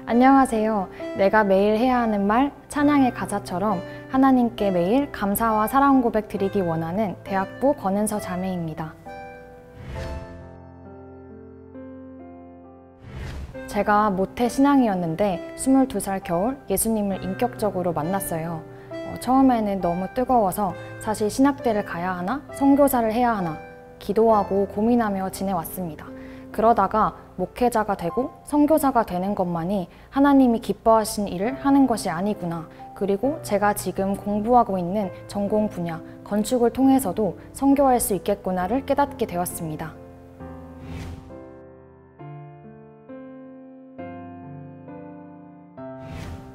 안녕하세요. 내가 매일 해야 하는 말, 찬양의 가사처럼 하나님께 매일 감사와 사랑 고백 드리기 원하는 대학부 권은서 자매입니다. 제가 모태 신앙이었는데 22살 겨울 예수님을 인격적으로 만났어요. 처음에는 너무 뜨거워서 사실 신학대를 가야 하나, 선교사를 해야 하나 기도하고 고민하며 지내왔습니다. 그러다가 목회자가 되고 선교사가 되는 것만이 하나님이 기뻐하신 일을 하는 것이 아니구나. 그리고 제가 지금 공부하고 있는 전공 분야, 건축을 통해서도 선교할 수 있겠구나를 깨닫게 되었습니다.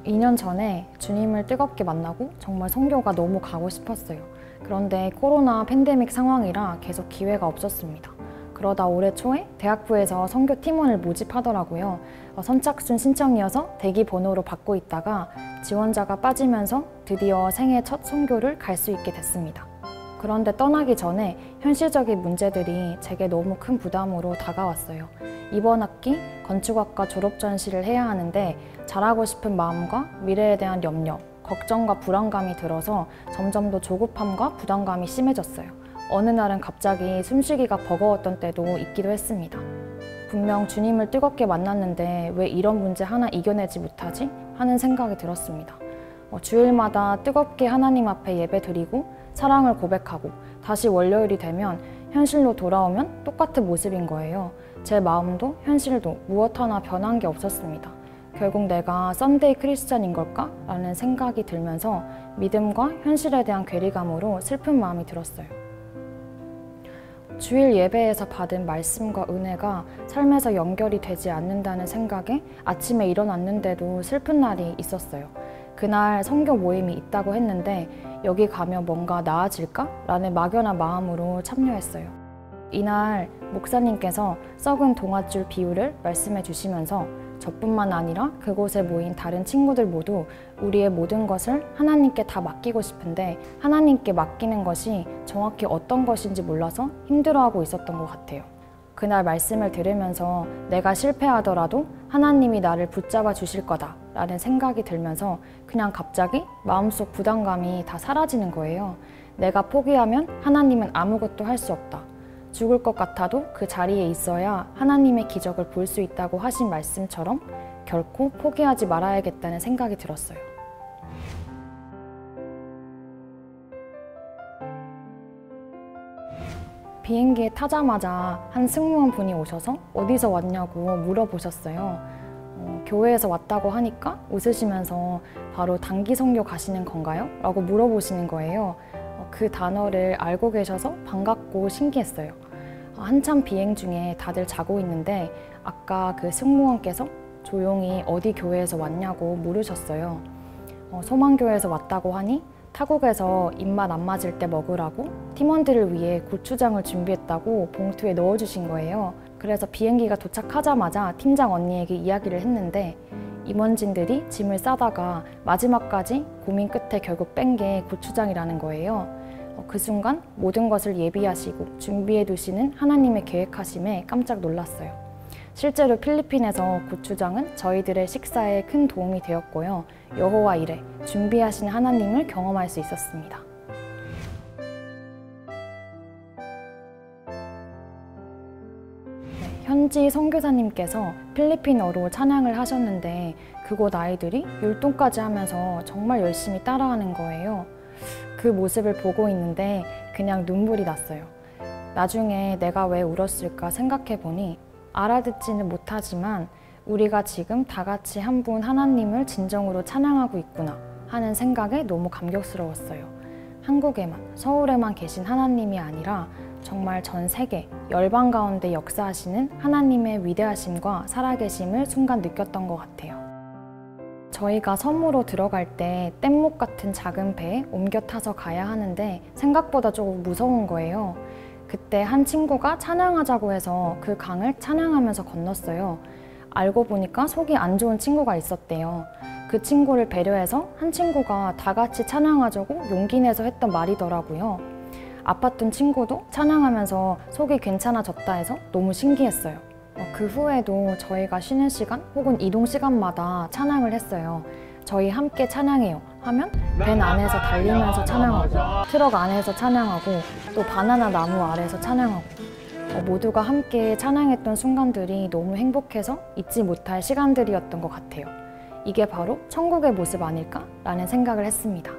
(2) 년 전에 주님을 뜨겁게 만나고 정말 선교가 너무 가고 싶었어요. 그런데 코로나 팬데믹 상황이라 계속 기회가 없었습니다. 그러다 올해 초에 대학부에서 선교 팀원을 모집하더라고요. 선착순 신청이어서 대기 번호로 받고 있다가 지원자가 빠지면서 드디어 생애 첫 선교를 갈 수 있게 됐습니다. 그런데 떠나기 전에 현실적인 문제들이 제게 너무 큰 부담으로 다가왔어요. 이번 학기 건축학과 졸업 전시를 해야 하는데 잘하고 싶은 마음과 미래에 대한 염려, 걱정과 불안감이 들어서 점점 더 조급함과 부담감이 심해졌어요. 어느 날은 갑자기 숨쉬기가 버거웠던 때도 있기도 했습니다. 분명 주님을 뜨겁게 만났는데 왜 이런 문제 하나 이겨내지 못하지? 하는 생각이 들었습니다. 주일마다 뜨겁게 하나님 앞에 예배드리고 사랑을 고백하고 다시 월요일이 되면 현실로 돌아오면 똑같은 모습인 거예요. 제 마음도 현실도 무엇 하나 변한 게 없었습니다. 결국 내가 썬데이 크리스찬인 걸까? 라는 생각이 들면서 믿음과 현실에 대한 괴리감으로 슬픈 마음이 들었어요. 주일 예배에서 받은 말씀과 은혜가 삶에서 연결이 되지 않는다는 생각에 아침에 일어났는데도 슬픈 날이 있었어요. 그날 선교 모임이 있다고 했는데 여기 가면 뭔가 나아질까? 라는 막연한 마음으로 참여했어요. 이날 목사님께서 썩은 동아줄 비유를 말씀해 주시면서 저뿐만 아니라 그곳에 모인 다른 친구들 모두 우리의 모든 것을 하나님께 다 맡기고 싶은데 하나님께 맡기는 것이 정확히 어떤 것인지 몰라서 힘들어하고 있었던 것 같아요. 그날 말씀을 들으면서 내가 실패하더라도 하나님이 나를 붙잡아 주실 거다 라는 생각이 들면서 그냥 갑자기 마음속 부담감이 다 사라지는 거예요. 내가 포기하면 하나님은 아무것도 할 수 없다. 죽을 것 같아도 그 자리에 있어야 하나님의 기적을 볼 수 있다고 하신 말씀처럼 결코 포기하지 말아야겠다는 생각이 들었어요. 비행기에 타자마자 한 승무원 분이 오셔서 어디서 왔냐고 물어보셨어요. 교회에서 왔다고 하니까 웃으시면서 바로 단기 선교 가시는 건가요? 라고 물어보시는 거예요. 그 단어를 알고 계셔서 반갑고 신기했어요. 한참 비행 중에 다들 자고 있는데 아까 그 승무원께서 조용히 어디 교회에서 왔냐고 물으셨어요. 소망교회에서 왔다고 하니 타국에서 입맛 안 맞을 때 먹으라고 팀원들을 위해 고추장을 준비했다고 봉투에 넣어주신 거예요. 그래서 비행기가 도착하자마자 팀장 언니에게 이야기를 했는데 임원진들이 짐을 싸다가 마지막까지 고민 끝에 결국 뺀 게 고추장이라는 거예요. 그 순간 모든 것을 예비하시고 준비해 두시는 하나님의 계획하심에 깜짝 놀랐어요. 실제로 필리핀에서 고추장은 저희들의 식사에 큰 도움이 되었고요. 여호와 이레, 준비하신 하나님을 경험할 수 있었습니다. 현지 선교사님께서 필리핀어로 찬양을 하셨는데 그곳 아이들이 율동까지 하면서 정말 열심히 따라하는 거예요. 그 모습을 보고 있는데 그냥 눈물이 났어요. 나중에 내가 왜 울었을까 생각해 보니 알아듣지는 못하지만 우리가 지금 다 같이 한 분 하나님을 진정으로 찬양하고 있구나 하는 생각에 너무 감격스러웠어요. 한국에만, 서울에만 계신 하나님이 아니라 정말 전 세계, 열방 가운데 역사하시는 하나님의 위대하심과 살아계심을 순간 느꼈던 것 같아요. 저희가 섬으로 들어갈 때 뗏목 같은 작은 배에 옮겨 타서 가야 하는데 생각보다 조금 무서운 거예요. 그때 한 친구가 찬양하자고 해서 그 강을 찬양하면서 건넜어요. 알고 보니까 속이 안 좋은 친구가 있었대요. 그 친구를 배려해서 한 친구가 다 같이 찬양하자고 용기 내서 했던 말이더라고요. 아팠던 친구도 찬양하면서 속이 괜찮아졌다 해서 너무 신기했어요. 그 후에도 저희가 쉬는 시간 혹은 이동 시간마다 찬양을 했어요. 저희 함께 찬양해요 하면 밴 안에서 달리면서 찬양하고 트럭 안에서 찬양하고 또 바나나 나무 아래에서 찬양하고 모두가 함께 찬양했던 순간들이 너무 행복해서 잊지 못할 시간들이었던 것 같아요. 이게 바로 천국의 모습 아닐까라는 생각을 했습니다.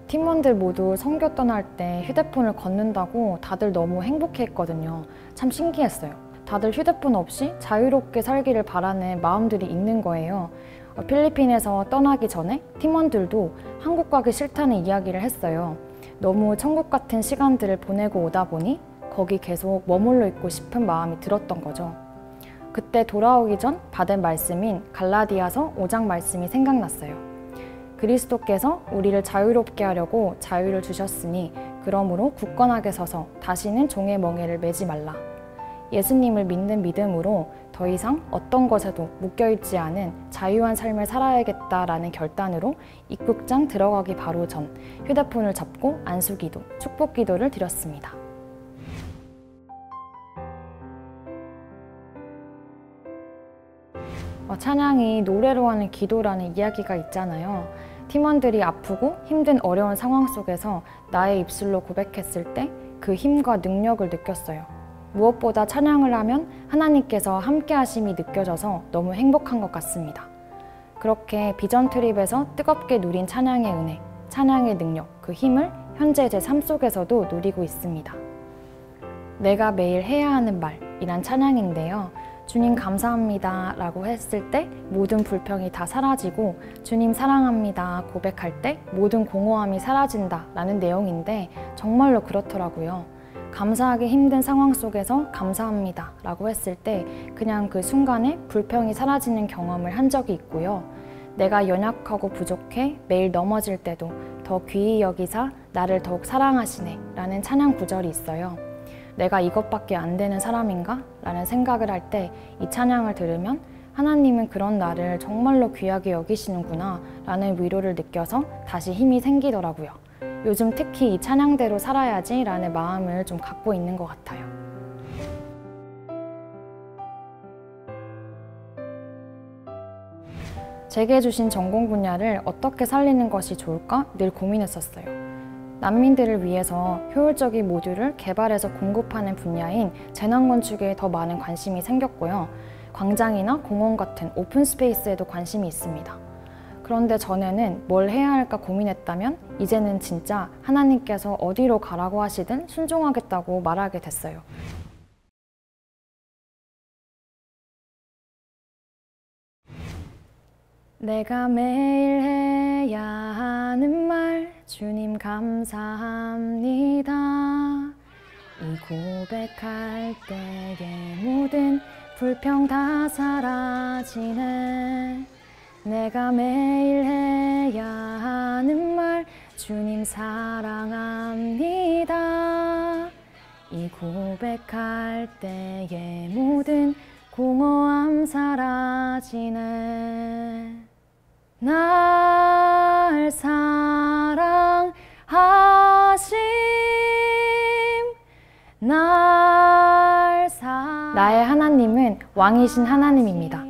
팀원들 모두 선교 떠날 때 휴대폰을 건넨다고 다들 너무 행복해했거든요. 참 신기했어요. 다들 휴대폰 없이 자유롭게 살기를 바라는 마음들이 있는 거예요. 필리핀에서 떠나기 전에 팀원들도 한국 가기 싫다는 이야기를 했어요. 너무 천국 같은 시간들을 보내고 오다 보니 거기 계속 머물러 있고 싶은 마음이 들었던 거죠. 그때 돌아오기 전 받은 말씀인 갈라디아서 5장 말씀이 생각났어요. 그리스도께서 우리를 자유롭게 하려고 자유를 주셨으니 그러므로 굳건하게 서서 다시는 종의 멍에를 매지 말라. 예수님을 믿는 믿음으로 더 이상 어떤 것에도 묶여있지 않은 자유한 삶을 살아야겠다라는 결단으로 입국장 들어가기 바로 전 휴대폰을 잡고 안수기도, 축복기도를 드렸습니다. 찬양이 노래로 하는 기도라는 이야기가 있잖아요. 팀원들이 아프고 힘든 어려운 상황 속에서 나의 입술로 고백했을 때 그 힘과 능력을 느꼈어요. 무엇보다 찬양을 하면 하나님께서 함께 하심이 느껴져서 너무 행복한 것 같습니다. 그렇게 비전 트립에서 뜨겁게 누린 찬양의 은혜, 찬양의 능력, 그 힘을 현재 제 삶 속에서도 누리고 있습니다. 내가 매일 해야 하는 말이란 찬양인데요. 주님 감사합니다 라고 했을 때 모든 불평이 다 사라지고 주님 사랑합니다 고백할 때 모든 공허함이 사라진다 라는 내용인데 정말로 그렇더라고요. 감사하기 힘든 상황 속에서 감사합니다 라고 했을 때 그냥 그 순간에 불평이 사라지는 경험을 한 적이 있고요. 내가 연약하고 부족해 매일 넘어질 때도 더 귀히 여기사 나를 더욱 사랑하시네 라는 찬양 구절이 있어요. 내가 이것밖에 안 되는 사람인가? 라는 생각을 할 때 이 찬양을 들으면 하나님은 그런 나를 정말로 귀하게 여기시는구나 라는 위로를 느껴서 다시 힘이 생기더라고요. 요즘 특히 이 찬양대로 살아야지 라는 마음을 좀 갖고 있는 것 같아요. 제게 주신 전공 분야를 어떻게 살리는 것이 좋을까 늘 고민했었어요. 난민들을 위해서 효율적인 모듈을 개발해서 공급하는 분야인 재난건축에 더 많은 관심이 생겼고요. 광장이나 공원 같은 오픈 스페이스에도 관심이 있습니다. 그런데 전에는 뭘 해야 할까 고민했다면 이제는 진짜 하나님께서 어디로 가라고 하시든 순종하겠다고 말하게 됐어요. 내가 매일 해야 하는 말 주님 감사합니다. 이 고백할 때의 모든 불평 다 사라지네. 내가 매일 해야 하는 말 주님 사랑합니다. 이 고백할 때의 모든 공허함 사라지네. 날 사랑하심 나의 하나님은 왕이신 하나님입니다.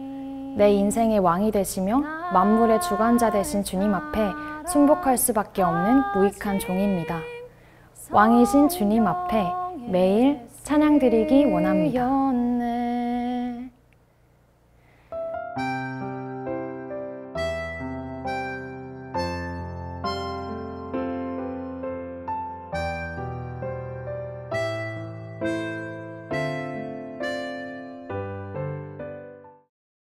내 인생의 왕이 되시며 만물의 주관자 되신 주님 앞에 순복할 수밖에 없는 무익한 종입니다. 왕이신 주님 앞에 매일 찬양드리기 원합니다.